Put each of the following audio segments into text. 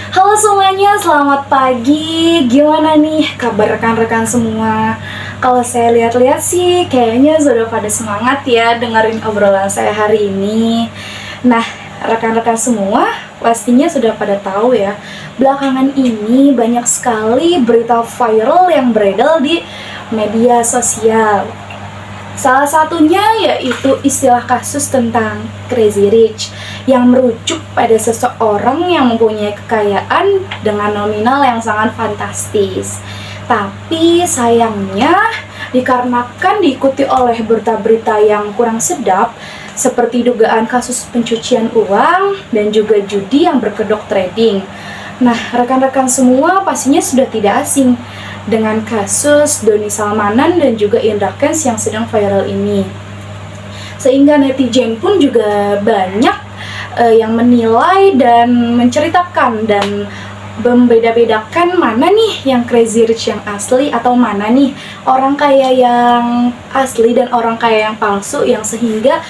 Halo semuanya, selamat pagi. Gimana nih kabar rekan-rekan semua? Kalau saya lihat-lihat sih kayaknya sudah pada semangat ya dengerin obrolan saya hari ini. Nah, rekan-rekan semua pastinya sudah pada tahu ya, belakangan ini banyak sekali berita viral yang beredar di media sosial. Salah satunya yaitu istilah kasus tentang Crazy Rich yang merujuk pada seseorang yang mempunyai kekayaan dengan nominal yang sangat fantastis. Tapi sayangnya dikarenakan diikuti oleh berita-berita yang kurang sedap seperti dugaan kasus pencucian uang dan juga judi yang berkedok trading. Nah, rekan-rekan semua pastinya sudah tidak asing dengan kasus Doni Salmanan dan juga Indra Kents yang sedang viral ini. Sehingga netizen pun juga banyak yang menilai dan menceritakan dan membeda-bedakan mana nih yang Crazy Rich yang asli atau mana nih orang kaya yang asli dan orang kaya yang palsu yang sehingga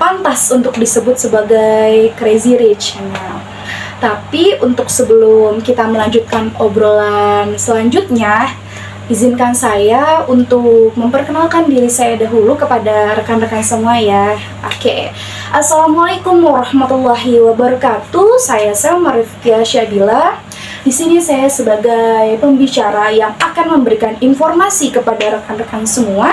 pantas untuk disebut sebagai Crazy Rich. Nah, tapi untuk sebelum kita melanjutkan obrolan selanjutnya, izinkan saya untuk memperkenalkan diri saya dahulu kepada rekan-rekan semua ya. Oke. Assalamualaikum warahmatullahi wabarakatuh. Saya Selma Rifkia Syabila. Di sini saya sebagai pembicara yang akan memberikan informasi kepada rekan-rekan semua.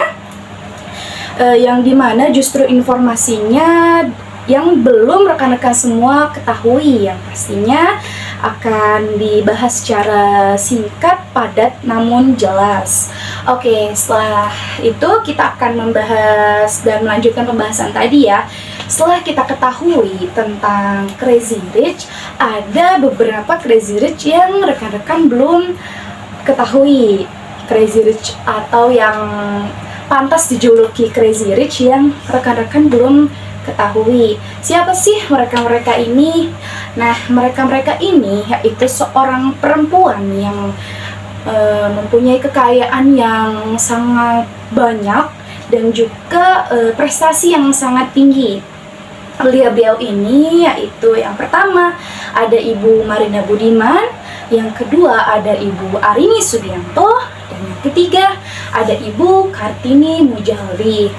Yang dimana justru informasinya yang belum rekan-rekan semua ketahui, yang pastinya akan dibahas secara singkat, padat, namun jelas. Oke, setelah itu kita akan membahas dan melanjutkan pembahasan tadi ya. Setelah kita ketahui tentang Crazy Rich, ada beberapa Crazy Rich yang rekan-rekan belum ketahui. Crazy Rich atau yang pantas dijuluki Crazy Rich yang rekan-rekan belum ketahui. Siapa sih mereka-mereka ini? Nah, mereka-mereka ini yaitu seorang perempuan yang mempunyai kekayaan yang sangat banyak dan juga prestasi yang sangat tinggi. Beliau ini yaitu yang pertama ada Ibu Marina Budiman, yang kedua ada Ibu Arini Subianto, dan yang ketiga ada Ibu Kartini Mujahdi.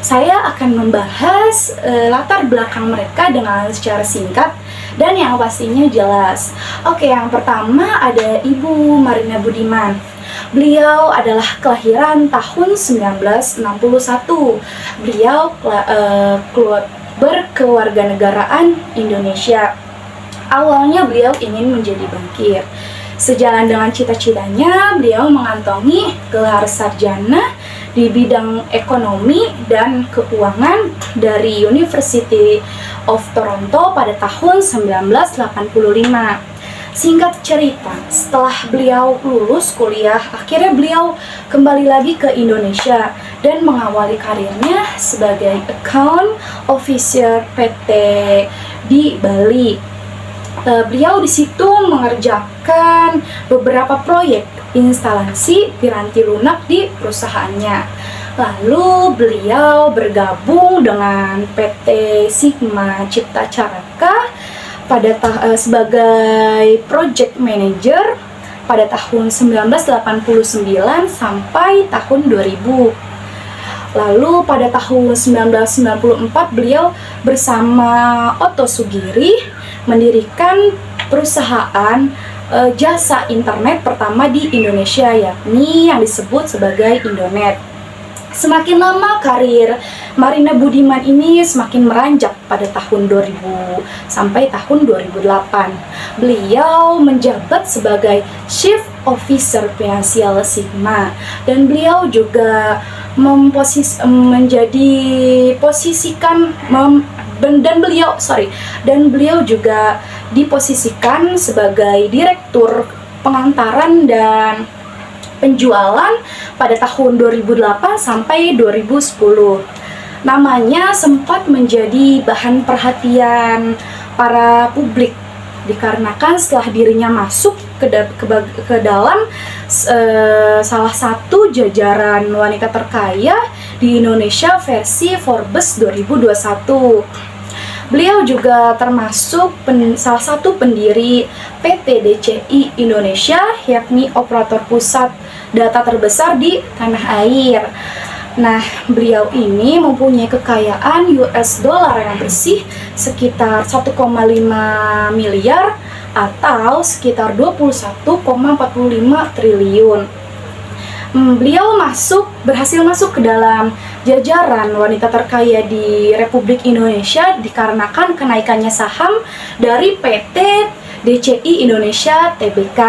Saya akan membahas latar belakang mereka dengan secara singkat dan yang pastinya jelas. Oke, yang pertama ada Ibu Marina Budiman. Beliau adalah kelahiran tahun 1961. Beliau berkewarganegaraan Indonesia. Awalnya beliau ingin menjadi bankir. Sejalan dengan cita-citanya, beliau mengantongi gelar sarjana di bidang ekonomi dan keuangan dari University of Toronto pada tahun 1985. Singkat cerita, setelah beliau lulus kuliah, akhirnya beliau kembali lagi ke Indonesia dan mengawali karirnya sebagai account officer PT di Bali. Beliau di situ mengerjakan beberapa proyek instalasi piranti lunak di perusahaannya. Lalu beliau bergabung dengan PT Sigma Cipta Caraka sebagai project manager pada tahun 1989 sampai tahun 2000. Lalu pada tahun 1994 beliau bersama Otto Sugiri mendirikan perusahaan jasa internet pertama di Indonesia, yakni yang disebut sebagai Indonet. Semakin lama karir Marina Budiman ini semakin meranjak pada tahun 2000 sampai tahun 2008. Beliau menjabat sebagai Chief Officer Financial Sigma dan beliau juga dan beliau juga diposisikan sebagai direktur pengantaran dan penjualan pada tahun 2008 sampai 2010. Namanya sempat menjadi bahan perhatian para publik dikarenakan setelah dirinya masuk ke dalam salah satu jajaran wanita terkaya di Indonesia versi Forbes 2021. Beliau juga termasuk salah satu pendiri PT DCI Indonesia, yakni operator pusat data terbesar di tanah air. Nah, beliau ini mempunyai kekayaan US dollar yang bersih sekitar 1,5 miliar atau sekitar 21,45 triliun. Beliau berhasil masuk ke dalam jajaran wanita terkaya di Republik Indonesia dikarenakan kenaikannya saham dari PT DCI Indonesia Tbk.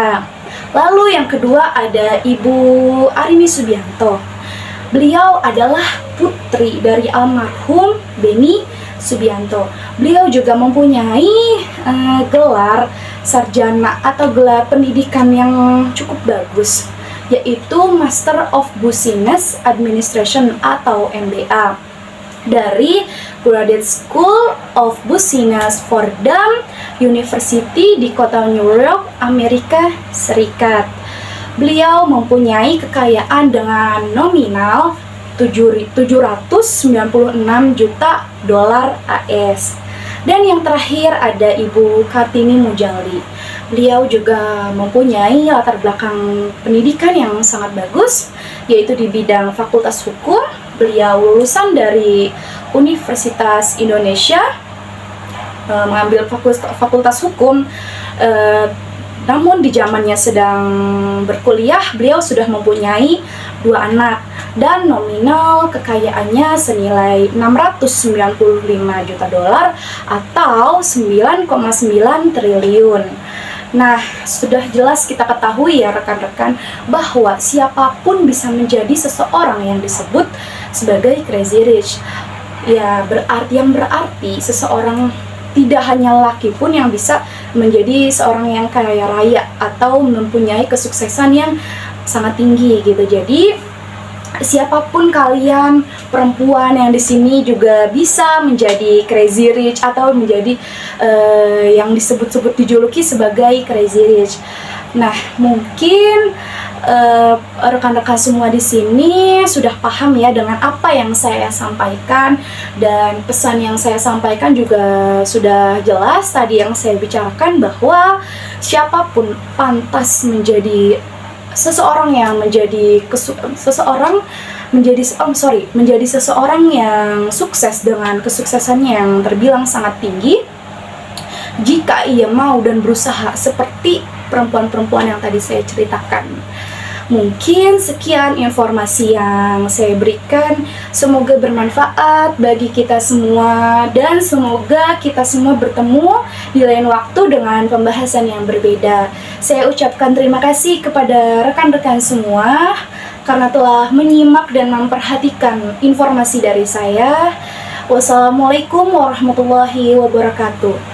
Lalu yang kedua ada Ibu Arini Subianto. Beliau adalah putri dari almarhum Beni Subianto. Beliau juga mempunyai gelar sarjana atau gelar pendidikan yang cukup bagus, yaitu Master of Business Administration atau MBA dari Graduate School of Business Fordham University di kota New York, Amerika Serikat. Beliau mempunyai kekayaan dengan nominal 796 juta dolar AS. Dan yang terakhir ada Ibu Kartini Mujali. Beliau juga mempunyai latar belakang pendidikan yang sangat bagus, yaitu di bidang Fakultas Hukum. Beliau lulusan dari Universitas Indonesia, mengambil Fakultas Hukum. Namun di zamannya sedang berkuliah, beliau sudah mempunyyi 2 anak dan nominal kekayaannya senilai 695 juta dolar atau 9,9 triliun. Nah, sudah jelas kita ketahui ya rekan-rekan bahwa siapapun bisa menjadi seseorang yang disebut sebagai crazy rich. Ya, berarti seseorang tidak hanya laki pun yang bisa menjadi seorang yang kaya raya atau mempunyai kesuksesan yang sangat tinggi gitu. Jadi siapapun kalian, perempuan yang di sini juga bisa menjadi crazy rich atau menjadi yang disebut-sebut dijuluki sebagai crazy rich. Nah, mungkin rekan-rekan semua di sini sudah paham ya dengan apa yang saya sampaikan, dan pesan yang saya sampaikan juga sudah jelas tadi yang saya bicarakan bahwa siapapun pantas menjadi seseorang yang menjadi seseorang yang sukses dengan kesuksesannya yang terbilang sangat tinggi jika ia mau dan berusaha seperti perempuan-perempuan yang tadi saya ceritakan. Mungkin sekian informasi yang saya berikan, semoga bermanfaat bagi kita semua dan semoga kita semua bertemu di lain waktu dengan pembahasan yang berbeda. Saya ucapkan terima kasih kepada rekan-rekan semua karena telah menyimak dan memperhatikan informasi dari saya. Wassalamualaikum warahmatullahi wabarakatuh.